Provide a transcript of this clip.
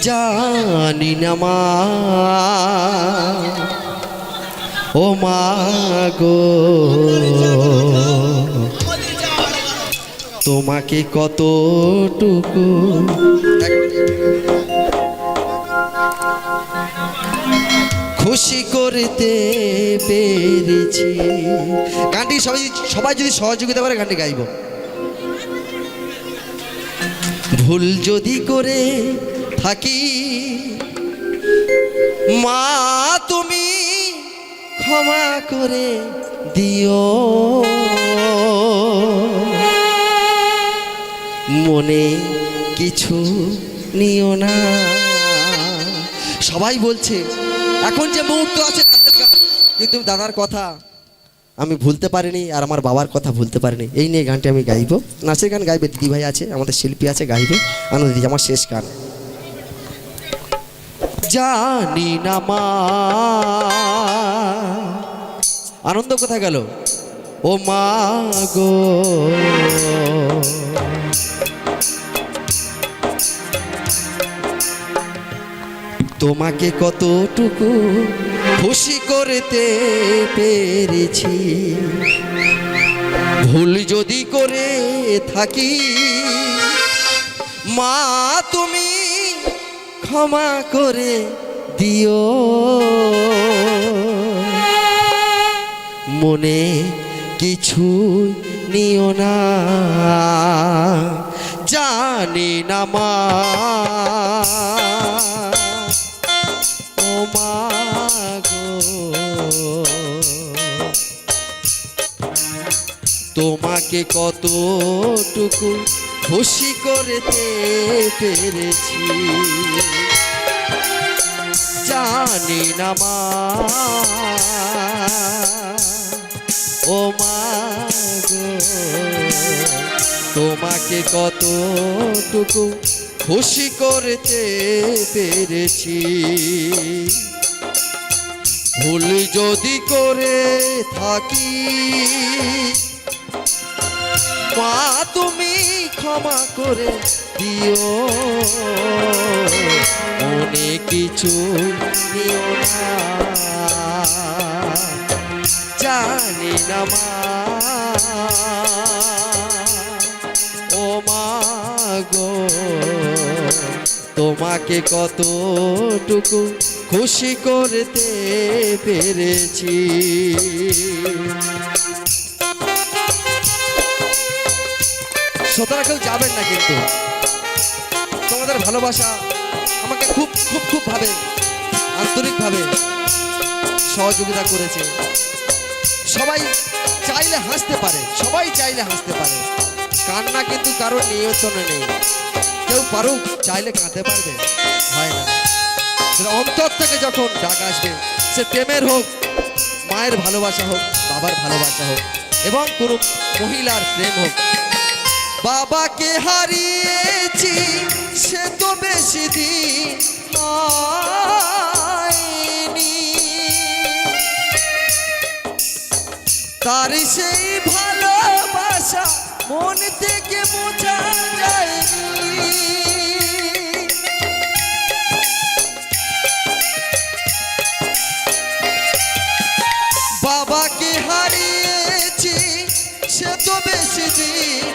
জানি না মা ও মা গো তোমাকে কতটুকু খুশি করতে পেরেছি। গানটি সবাই যদি সহযোগিতা করে গানটি গাইব। ভুল যদি করে থাকি মা তুমি ক্ষমা করে দিও, মনে কিছু নিও না। সবাই বলছে এখন যে মুহূর্ত আছে নাচের গান, কিন্তু দাদার কথা আমি ভুলতে পারিনি আর আমার বাবার কথা ভুলতে পারিনি। এই নিয়ে গানটি আমি গাইবো। নাচের গান গাইবে দিদিভাই আছে, আমাদের শিল্পী আছে, গাইবে আনন্দ দিদি। আমার শেষ গান। জানি না মা আনন্দ কোথায় গেল ও মা গো তোমাকে কতটুকু খুশি করতে পেরেছি। ভুল যদি করে থাকি মা তুমি ক্ষমা করে দিও, মনে কিছু নিও না। জানি না মা ও মা গো তোমাকে কতটুকু খুশি করতে পেরেছি। জানি না মা ও মা গো তোমাকে কতটুকু খুশি করতে পেরেছি। ভুল যদি করে থাকি মা তুমি ক্ষমা করে দিও, মনে কিছু নিও না। জানি না মা ও মা গো তোমাকে কতটুকু খুশি করতে পেরেছি। শ্রোতারা কেউ যাবেন না, কিন্তু তোমাদের ভালোবাসা আমাকে খুব খুব খুব ভাবে আন্তরিকভাবে সহযোগিতা করেছে। সবাই চাইলে হাসতে পারে, সবাই চাইলে হাসতে পারে, কান্না কিন্তু কারোর নিয়ন্ত্রণে নেই। কেউ পারুক চাইলে কাঁদতে পারবে, হয় না। অন্তর থেকে যখন ডাক আসবে, সে প্রেমের হোক, মায়ের ভালোবাসা হোক, বাবার ভালোবাসা হোক, এবং কোনো মহিলার প্রেম হোক। বাবাকে হারিয়েছি সে তো বেশি দিন হয়নি, তার সেই ভালোবাসা মন থেকে বোঝা যায়নি। বাবাকে হারিয়েছি সে তো বেশি দিন